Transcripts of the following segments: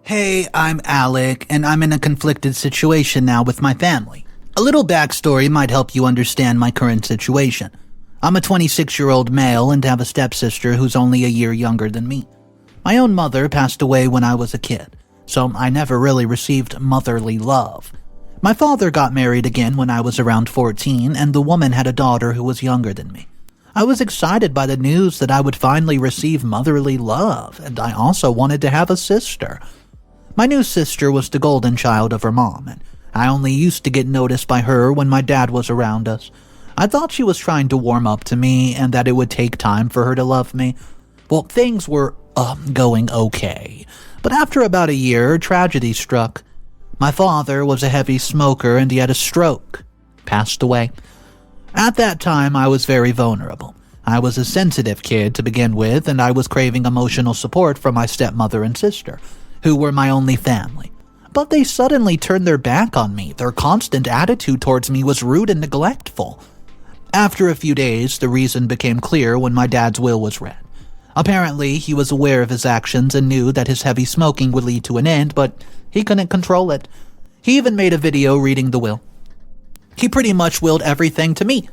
Hey, I'm Alec, and I'm in a conflicted situation now with my family. A little backstory might help you understand my current situation. I'm a 26-year-old male and have a stepsister who's only a year younger than me. My own mother passed away when I was a kid, so I never really received motherly love. My father got married again when I was around 14, and the woman had a daughter who was younger than me. I was excited by the news that I would finally receive motherly love, and I also wanted to have a sister. My new sister was the golden child of her mom, and I only used to get noticed by her when my dad was around us. I thought she was trying to warm up to me and that it would take time for her to love me. Well, things were going okay, but after about a year, tragedy struck. My father was a heavy smoker and he had a stroke. Passed away. At that time, I was very vulnerable. I was a sensitive kid to begin with, and I was craving emotional support from my stepmother and sister, who were my only family. But they suddenly turned their back on me. Their constant attitude towards me was rude and neglectful. After a few days, the reason became clear when my dad's will was read. Apparently, he was aware of his actions and knew that his heavy smoking would lead to an end, but he couldn't control it. He even made a video reading the will. He pretty much willed everything to me.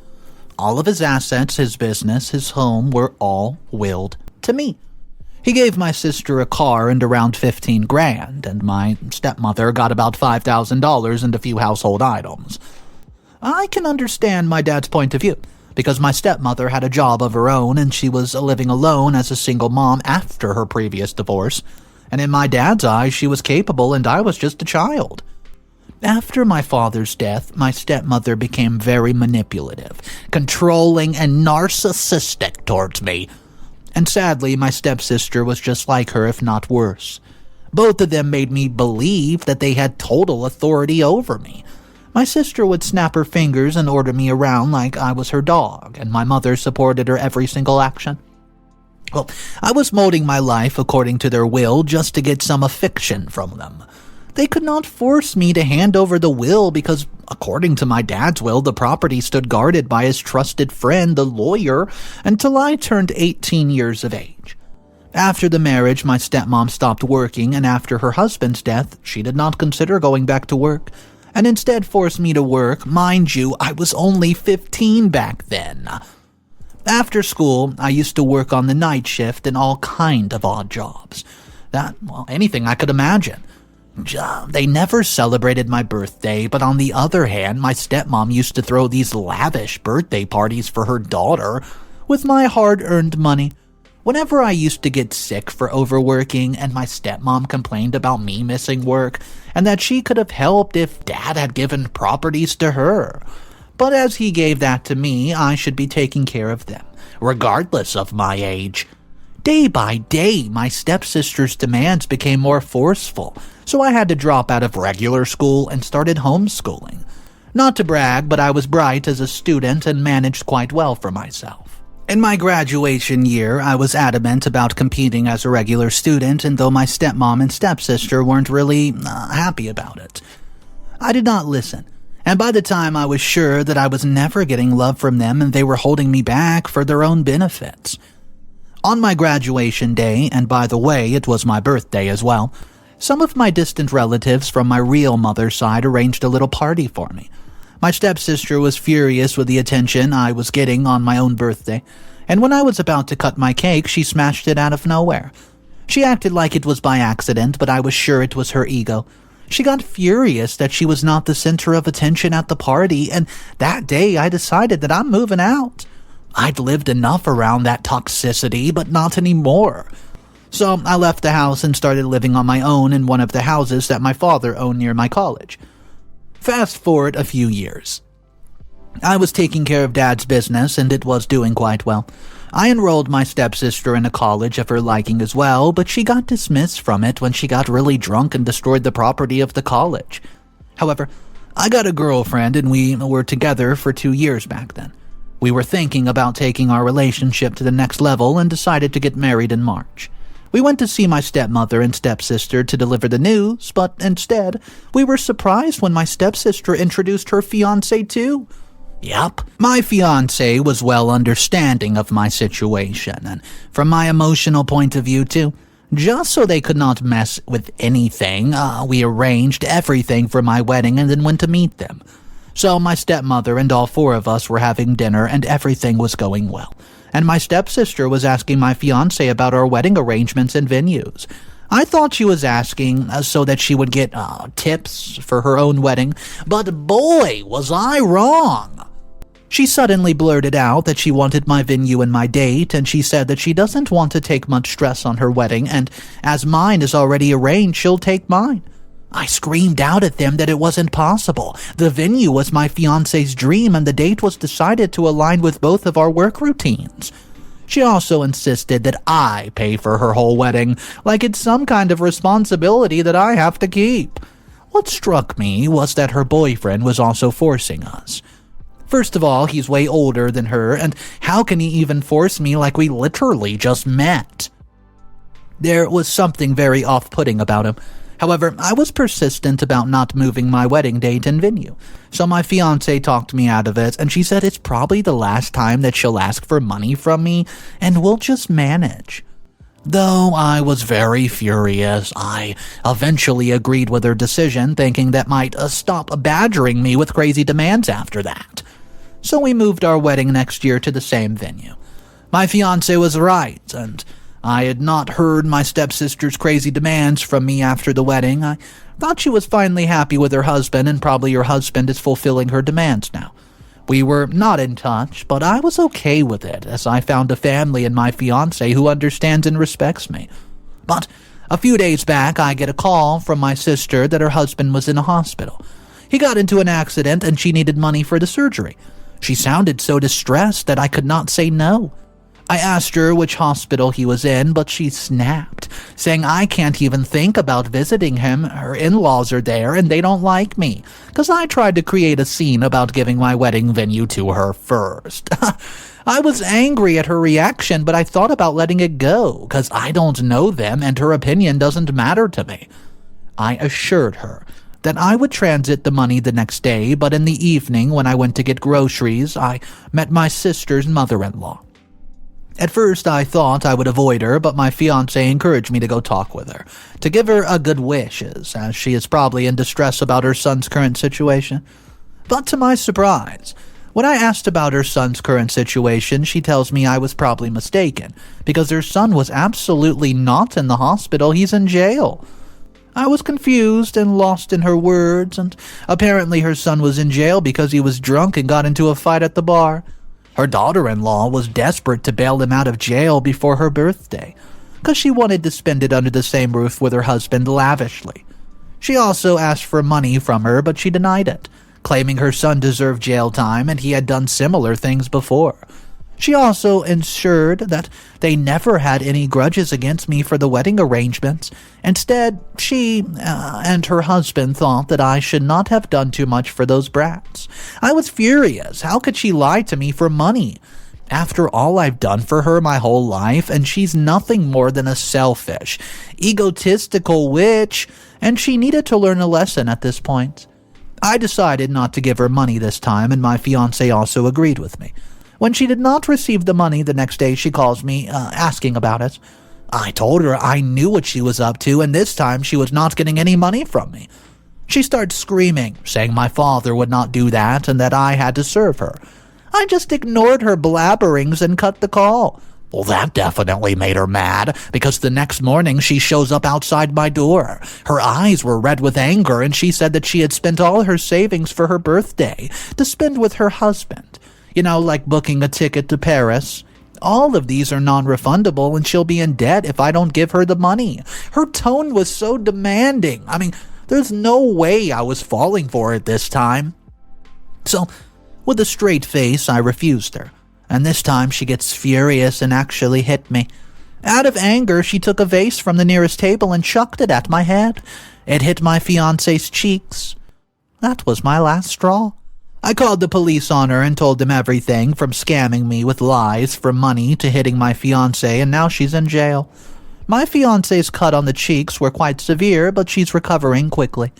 All of his assets, his business, his home were all willed to me. He gave my sister a car and around $15,000, and my stepmother got about $5,000 and a few household items. I can understand my dad's point of view, because my stepmother had a job of her own and she was living alone as a single mom after her previous divorce, and in my dad's eyes she was capable and I was just a child. After my father's death, my stepmother became very manipulative, controlling, and narcissistic towards me. And sadly, my stepsister was just like her, if not worse. Both of them made me believe that they had total authority over me. My sister would snap her fingers and order me around like I was her dog, and my mother supported her every single action. Well, I was molding my life according to their will just to get some affection from them. They could not force me to hand over the will because, according to my dad's will, the property stood guarded by his trusted friend, the lawyer, until I turned 18 years of age. After the marriage, my stepmom stopped working, and after her husband's death, she did not consider going back to work, and instead forced me to work. Mind you, I was only 15 back then. After school, I used to work on the night shift and all kind of odd jobs. Anything I could imagine. They never celebrated my birthday, but on the other hand, my stepmom used to throw these lavish birthday parties for her daughter with my hard-earned money. Whenever I used to get sick for overworking, and my stepmom complained about me missing work, and that she could have helped if dad had given properties to her. But as he gave that to me, I should be taking care of them, regardless of my age. Day by day, my stepsister's demands became more forceful, so I had to drop out of regular school and started homeschooling. Not to brag, but I was bright as a student and managed quite well for myself. In my graduation year, I was adamant about competing as a regular student, and though my stepmom and stepsister weren't really happy about it, I did not listen. And by the time I was sure that I was never getting love from them and they were holding me back for their own benefits. On my graduation day, and by the way, it was my birthday as well, some of my distant relatives from my real mother's side arranged a little party for me. My stepsister was furious with the attention I was getting on my own birthday, and when I was about to cut my cake, she smashed it out of nowhere. She acted like it was by accident, but I was sure it was her ego. She got furious that she was not the center of attention at the party, and that day I decided that I'm moving out. I'd lived enough around that toxicity, but not anymore. So I left the house and started living on my own in one of the houses that my father owned near my college. Fast forward a few years. I was taking care of Dad's business, and it was doing quite well. I enrolled my stepsister in a college of her liking as well, but she got dismissed from it when she got really drunk and destroyed the property of the college. However, I got a girlfriend, and we were together for 2 years back then. We were thinking about taking our relationship to the next level and decided to get married in March. We went to see my stepmother and stepsister to deliver the news, but instead, we were surprised when my stepsister introduced her fiance too. Yup, my fiance was well understanding of my situation, and from my emotional point of view too, Just so they could not mess with anything, we arranged everything for my wedding and then went to meet them. So my stepmother and all four of us were having dinner and everything was going well. And my stepsister was asking my fiance about our wedding arrangements and venues. I thought she was asking so that she would get tips for her own wedding, but boy, was I wrong. She suddenly blurted out that she wanted my venue and my date, and she said that she doesn't want to take much stress on her wedding, and as mine is already arranged, she'll take mine. I screamed out at them that it wasn't possible. The venue was my fiance's dream, and the date was decided to align with both of our work routines. She also insisted that I pay for her whole wedding, like it's some kind of responsibility that I have to keep. What struck me was that her boyfriend was also forcing us. First of all, he's way older than her, and how can he even force me like we literally just met? There was something very off-putting about him. However, I was persistent about not moving my wedding date and venue, so my fiancé talked me out of it, and she said it's probably the last time that she'll ask for money from me, and we'll just manage. Though I was very furious, I eventually agreed with her decision, thinking that might stop badgering me with crazy demands after that. So we moved our wedding next year to the same venue. My fiancé was right, and I had not heard my stepsister's crazy demands from me after the wedding. I thought she was finally happy with her husband, and probably her husband is fulfilling her demands now. We were not in touch, but I was okay with it, as I found a family in my fiancé who understands and respects me. But a few days back, I get a call from my sister that her husband was in a hospital. He got into an accident, and she needed money for the surgery. She sounded so distressed that I could not say no. I asked her which hospital he was in, but she snapped, saying I can't even think about visiting him. Her in-laws are there and they don't like me, because I tried to create a scene about giving my wedding venue to her first. I was angry at her reaction, but I thought about letting it go, because I don't know them and her opinion doesn't matter to me. I assured her that I would transit the money the next day, but in the evening when I went to get groceries, I met my sister's mother-in-law. At first, I thought I would avoid her, but my fiancé encouraged me to go talk with her, to give her a good wishes, as she is probably in distress about her son's current situation. But to my surprise, when I asked about her son's current situation, she tells me I was probably mistaken, because her son was absolutely not in the hospital, he's in jail. I was confused and lost in her words, and apparently her son was in jail because he was drunk and got into a fight at the bar. Her daughter-in-law was desperate to bail him out of jail before her birthday, because she wanted to spend it under the same roof with her husband lavishly. She also asked for money from her, but she denied it, claiming her son deserved jail time and he had done similar things before. She also ensured that they never had any grudges against me for the wedding arrangements. Instead, she and her husband thought that I should not have done too much for those brats. I was furious. How could she lie to me for money? After all I've done for her my whole life, and she's nothing more than a selfish, egotistical witch, and she needed to learn a lesson at this point. I decided not to give her money this time, and my fiancé also agreed with me. When she did not receive the money the next day, she calls me, asking about it. I told her I knew what she was up to, and this time she was not getting any money from me. She starts screaming, saying my father would not do that and that I had to serve her. I just ignored her blabberings and cut the call. Well, that definitely made her mad, because the next morning she shows up outside my door. Her eyes were red with anger, and she said that she had spent all her savings for her birthday to spend with her husband. You know, like booking a ticket to Paris. All of these are non-refundable, and she'll be in debt if I don't give her the money. Her tone was so demanding. I mean, there's no way I was falling for it this time. So, with a straight face, I refused her. And this time she gets furious and actually hit me. Out of anger, she took a vase from the nearest table and chucked it at my head. It hit my fiancé's cheeks. That was my last straw. I called the police on her and told them everything, from scamming me with lies for money to hitting my fiancé, and now she's in jail. My fiancé's cut on the cheeks were quite severe, but she's recovering quickly.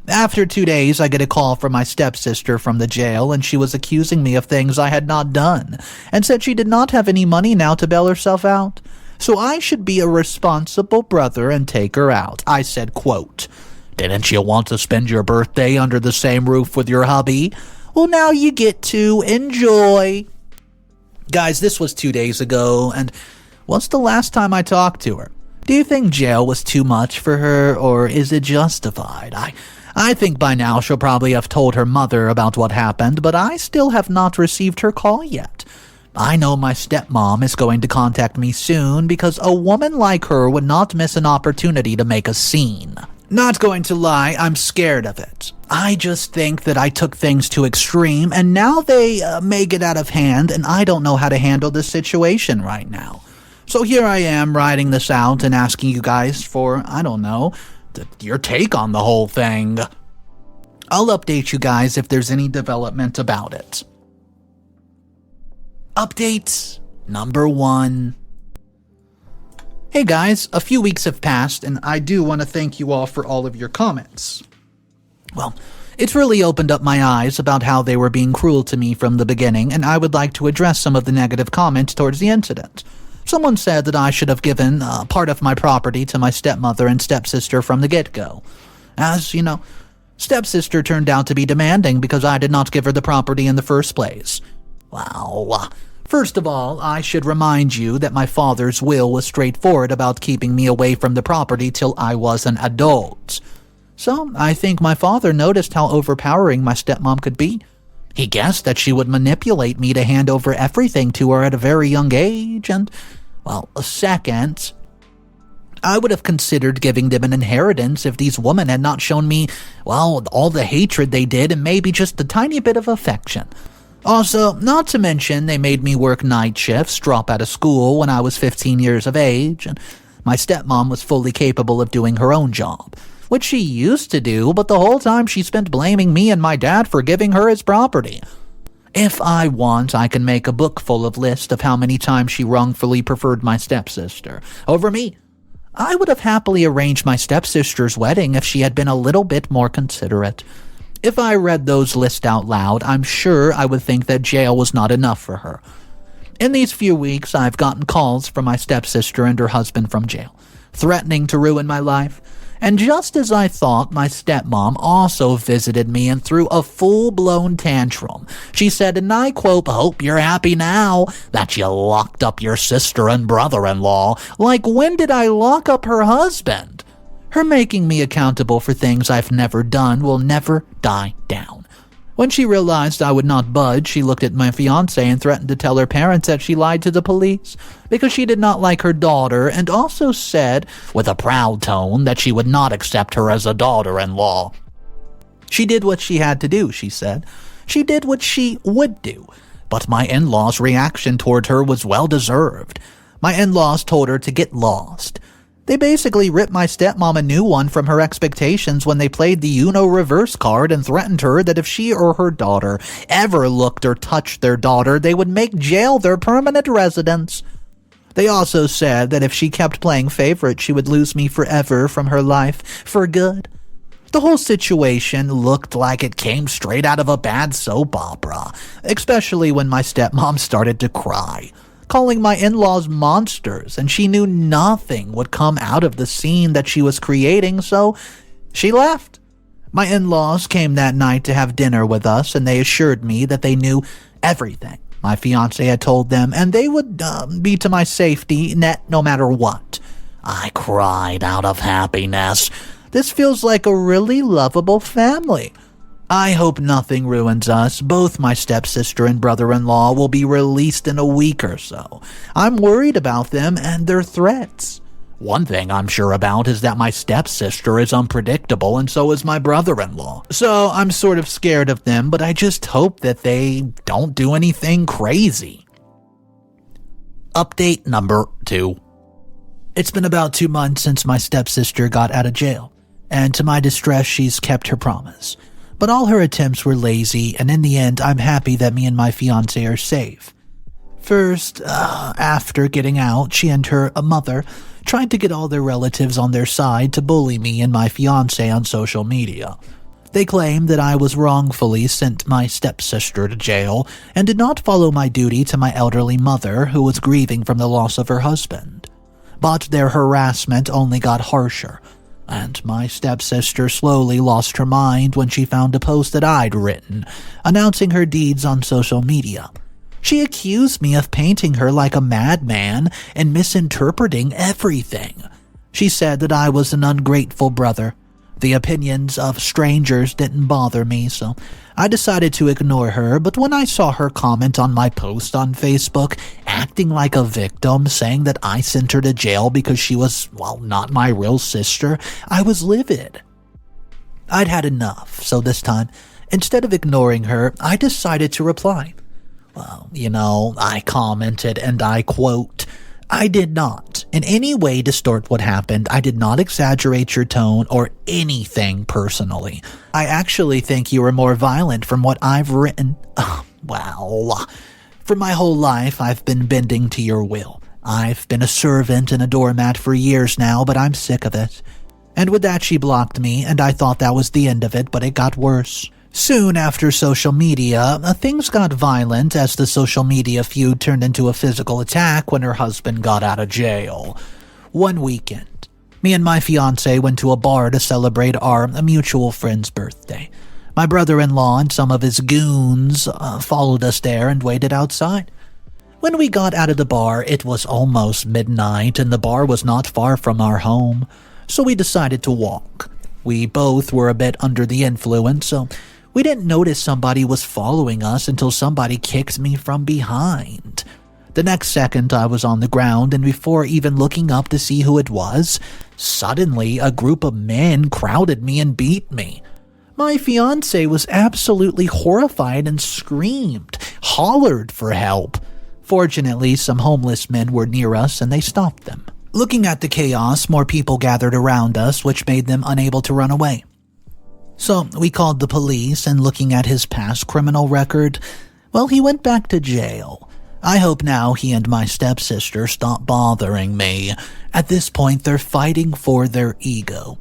After 2 days, I get a call from my stepsister from the jail, and she was accusing me of things I had not done, and said she did not have any money now to bail herself out. so I should be a responsible brother and take her out. I said, quote, "Didn't you want to spend your birthday under the same roof with your hubby? Well, now you get to. Enjoy." Guys, this was 2 days ago, and what's the last time I talked to her? Do you think jail was too much for her, or is it justified? I think by now she'll probably have told her mother about what happened, but I still have not received her call yet. I know my stepmom is going to contact me soon because a woman like her would not miss an opportunity to make a scene. Not going to lie, I'm scared of it. I just think that I took things too extreme, and now they may get out of hand, and I don't know how to handle this situation right now. So here I am writing this out and asking you guys for, I don't know, your take on the whole thing. I'll update you guys if there's any development about it. Update number 1. Hey guys, a few weeks have passed, and I do want to thank you all for all of your comments. Well, it's really opened up my eyes about how they were being cruel to me from the beginning, and I would like to address some of the negative comments towards the incident. Someone said that I should have given part of my property to my stepmother and stepsister from the get-go. As, you know, stepsister turned out to be demanding because I did not give her the property in the first place. Wow. First of all, I should remind you that my father's will was straightforward about keeping me away from the property till I was an adult. So, I think my father noticed how overpowering my stepmom could be. He guessed that she would manipulate me to hand over everything to her at a very young age, and, well, second, I would have considered giving them an inheritance if these women had not shown me, well, all the hatred they did and maybe just a tiny bit of affection. Also, not to mention, they made me work night shifts, drop out of school when I was 15 years of age, and my stepmom was fully capable of doing her own job, which she used to do, but the whole time she spent blaming me and my dad for giving her his property. If I want, I can make a book full of lists of how many times she wrongfully preferred my stepsister over me. I would have happily arranged my stepsister's wedding if she had been a little bit more considerate. If I read those lists out loud, I'm sure I would think that jail was not enough for her. In these few weeks, I've gotten calls from my stepsister and her husband from jail, threatening to ruin my life. And just as I thought, my stepmom also visited me and threw a full-blown tantrum. She said, and I quote, "Hope you're happy now that you locked up your sister and brother-in-law. Like, when did I lock up her husband?" Her making me accountable for things I've never done will never die down. When she realized I would not budge, she looked at my fiance and threatened to tell her parents that she lied to the police because she did not like her daughter, and also said, with a proud tone, that she would not accept her as a daughter-in-law. She did what she had to do, she said. She did what she would do. But my in-laws' reaction toward her was well-deserved. My in-laws told her to get lost. They basically ripped my stepmom a new one from her expectations when they played the Uno reverse card and threatened her that if she or her daughter ever looked or touched their daughter, they would make jail their permanent residence. They also said that if she kept playing favorite, she would lose me forever from her life for good. The whole situation looked like it came straight out of a bad soap opera, especially when my stepmom started to cry, calling my in-laws monsters, and she knew nothing would come out of the scene that she was creating, so she left. My in-laws came that night to have dinner with us, and they assured me that they knew everything my fiancé had told them, and they would be to my safety net no matter what. I cried out of happiness. This feels like a really lovable family. I hope nothing ruins us. Both my stepsister and brother-in-law will be released in a week or so. I'm worried about them and their threats. One thing I'm sure about is that my stepsister is unpredictable, and so is my brother-in-law. So I'm sort of scared of them, but I just hope that they don't do anything crazy. Update number 2. It's been about 2 months since my stepsister got out of jail, and to my distress, she's kept her promise. But all her attempts were lazy, and in the end, I'm happy that me and my fiancé are safe. First, after getting out, she and her mother tried to get all their relatives on their side to bully me and my fiancé on social media. They claimed that I was wrongfully sent my stepsister to jail and did not follow my duty to my elderly mother, who was grieving from the loss of her husband. but their harassment only got harsher. And my stepsister slowly lost her mind when she found a post that I'd written, announcing her deeds on social media. She accused me of painting her like a madman and misinterpreting everything. She said that I was an ungrateful brother. The opinions of strangers didn't bother me, so I decided to ignore her, but when I saw her comment on my post on Facebook, acting like a victim, saying that I sent her to jail because she was, not my real sister, I was livid. I'd had enough, so this time, instead of ignoring her, I decided to reply. I commented, and I quote, "I did not in any way distort what happened. I did not exaggerate your tone or anything personally. I actually think you were more violent from what I've written. For my whole life, I've been bending to your will. I've been a servant and a doormat for years now, but I'm sick of it." And with that, she blocked me, and I thought that was the end of it, but it got worse. Soon after social media, things got violent as the social media feud turned into a physical attack when her husband got out of jail. One weekend, me and my fiance went to a bar to celebrate our mutual friend's birthday. My brother-in-law and some of his goons followed us there and waited outside. When we got out of the bar, it was almost midnight and the bar was not far from our home, so we decided to walk. We both were a bit under the influence, so we didn't notice somebody was following us until somebody kicked me from behind. The next second, I was on the ground, and before even looking up to see who it was, suddenly a group of men crowded me and beat me. My fiance was absolutely horrified and screamed, hollered for help. Fortunately, some homeless men were near us, and they stopped them. Looking at the chaos, more people gathered around us, which made them unable to run away. So we called the police, and looking at his past criminal record, he went back to jail. I hope now he and my stepsister stop bothering me. At this point, they're fighting for their ego.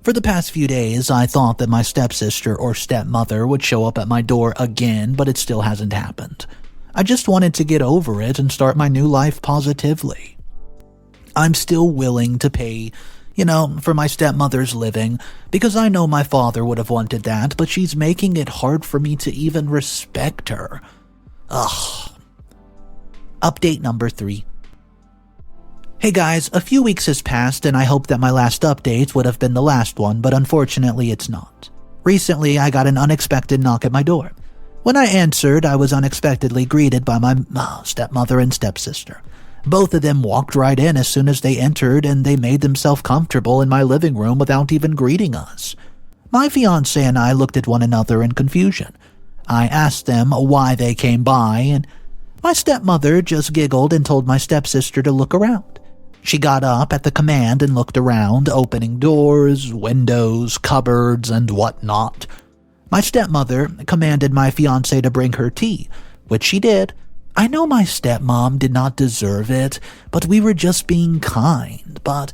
For the past few days, I thought that my stepsister or stepmother would show up at my door again, but it still hasn't happened. I just wanted to get over it and start my new life positively. I'm still willing to pay for my stepmother's living, because I know my father would have wanted that, but she's making it hard for me to even respect her. Ugh. Update number 3. Hey guys, a few weeks has passed, and I hope that my last update would have been the last one, but unfortunately it's not. Recently, I got an unexpected knock at my door. When I answered, I was unexpectedly greeted by my stepmother and stepsister. Both of them walked right in as soon as they entered, and they made themselves comfortable in my living room without even greeting us. My fiancé and I looked at one another in confusion. I asked them why they came by, and my stepmother just giggled and told my stepsister to look around. She got up at the command and looked around, opening doors, windows, cupboards, and whatnot. My stepmother commanded my fiancé to bring her tea, which she did. I know my stepmom did not deserve it, but we were just being kind. But,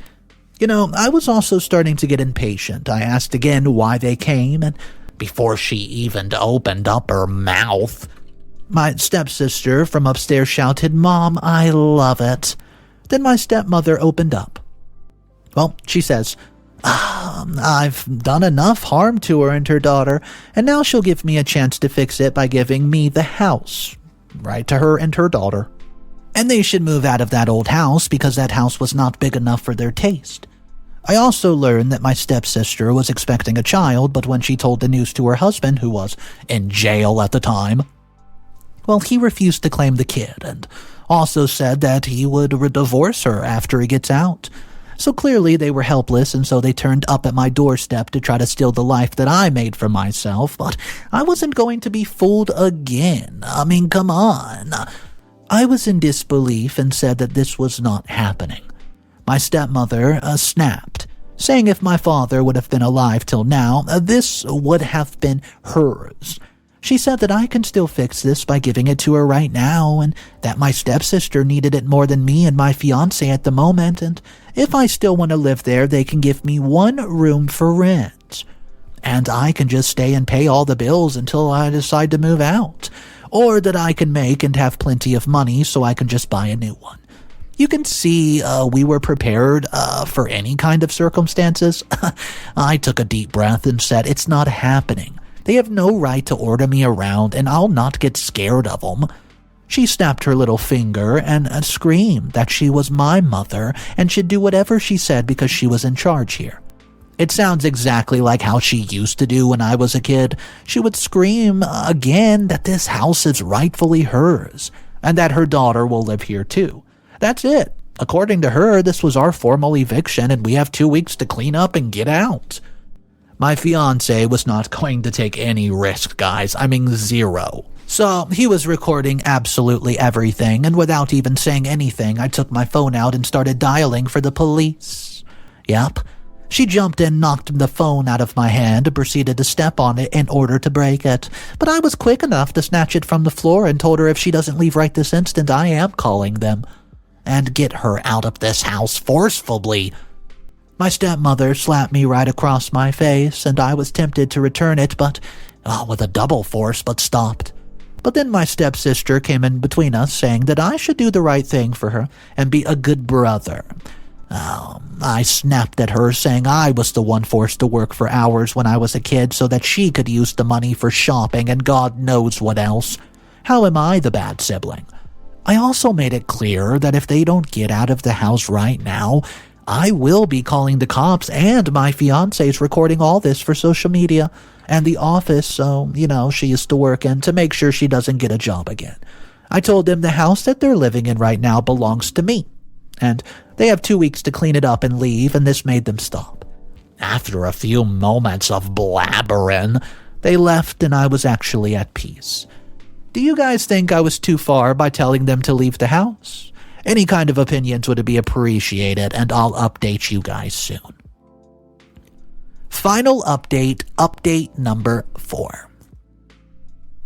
I was also starting to get impatient. I asked again why they came, and before she even opened up her mouth, my stepsister from upstairs shouted, "Mom, I love it." Then my stepmother opened up. She says, "I've done enough harm to her and her daughter, and now she'll give me a chance to fix it by giving me the house. Right to her and her daughter. And they should move out of that old house because that house was not big enough for their taste." I also learned that my stepsister was expecting a child, but when she told the news to her husband, who was in jail at the time, he refused to claim the kid and also said that he would divorce her after he gets out. So clearly they were helpless, and so they turned up at my doorstep to try to steal the life that I made for myself, but I wasn't going to be fooled again. Come on. I was in disbelief and said that this was not happening. My stepmother snapped, saying if my father would have been alive till now, this would have been hers. She said that I can still fix this by giving it to her right now, and that my stepsister needed it more than me and my fiancé at the moment, and if I still want to live there, they can give me one room for rent. And I can just stay and pay all the bills until I decide to move out, or that I can make and have plenty of money so I can just buy a new one. You can see we were prepared for any kind of circumstances. I took a deep breath and said, "It's not happening. They have no right to order me around, and I'll not get scared of them." She snapped her little finger and screamed that she was my mother and should do whatever she said because she was in charge here. It sounds exactly like how she used to do when I was a kid. She would scream again that this house is rightfully hers and that her daughter will live here too. That's it. According to her, this was our formal eviction and we have 2 weeks to clean up and get out. My fiance was not going to take any risk, guys. I mean, zero. So he was recording absolutely everything, and without even saying anything, I took my phone out and started dialing for the police. Yep. She jumped in, knocked the phone out of my hand, and proceeded to step on it in order to break it. But I was quick enough to snatch it from the floor and told her if she doesn't leave right this instant, I am calling them. And get her out of this house forcefully. My stepmother slapped me right across my face, and I was tempted to return it, but with a double force, but stopped. But then my stepsister came in between us, saying that I should do the right thing for her and be a good brother. I snapped at her, saying I was the one forced to work for hours when I was a kid so that she could use the money for shopping and God knows what else. How am I the bad sibling? I also made it clear that if they don't get out of the house right now, I will be calling the cops, and my fiance's recording all this for social media and the office, she used to work in, to make sure she doesn't get a job again. I told them the house that they're living in right now belongs to me, and they have 2 weeks to clean it up and leave, and this made them stop. After a few moments of blabbering, they left and I was actually at peace. Do you guys think I was too far by telling them to leave the house? Any kind of opinions would be appreciated, and I'll update you guys soon. Final update number 4.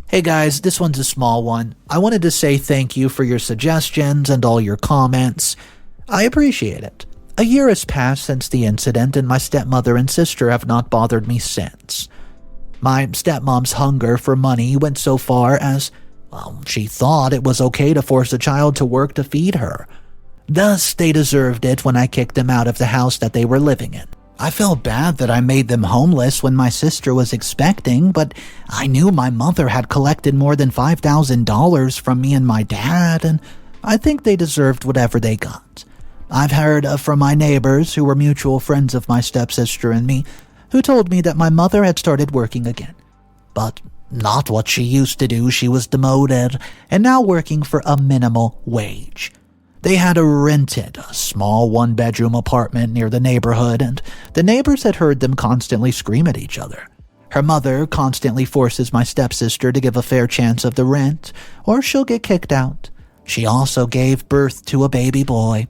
Hey guys, this one's a small one. I wanted to say thank you for your suggestions and all your comments. I appreciate it. A year has passed since the incident, and my stepmother and sister have not bothered me since. My stepmom's hunger for money went so far as, she thought it was okay to force a child to work to feed her. Thus, they deserved it when I kicked them out of the house that they were living in. I felt bad that I made them homeless when my sister was expecting, but I knew my mother had collected more than $5,000 from me and my dad, and I think they deserved whatever they got. I've heard from my neighbors, who were mutual friends of my stepsister and me, who told me that my mother had started working again. But not what she used to do. She was demoted and now working for a minimal wage. They had rented a small one-bedroom apartment near the neighborhood, and the neighbors had heard them constantly scream at each other. Her mother constantly forces my stepsister to give a fair chance of the rent, or she'll get kicked out. She also gave birth to a baby boy,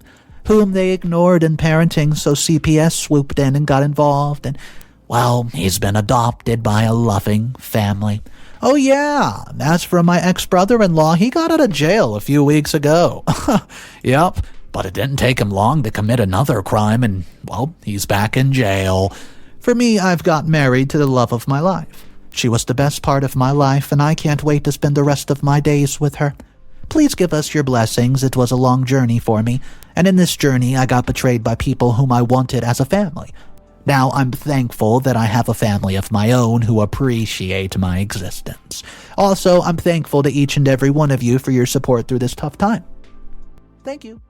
whom they ignored in parenting, so CPS swooped in and got involved, and he's been adopted by a loving family. Oh yeah, as for my ex-brother-in-law, he got out of jail a few weeks ago. Yep, but it didn't take him long to commit another crime, and, he's back in jail. For me, I've got married to the love of my life. She was the best part of my life, and I can't wait to spend the rest of my days with her. Please give us your blessings. It was a long journey for me, and in this journey, I got betrayed by people whom I wanted as a family. Now, I'm thankful that I have a family of my own who appreciate my existence. Also, I'm thankful to each and every one of you for your support through this tough time. Thank you.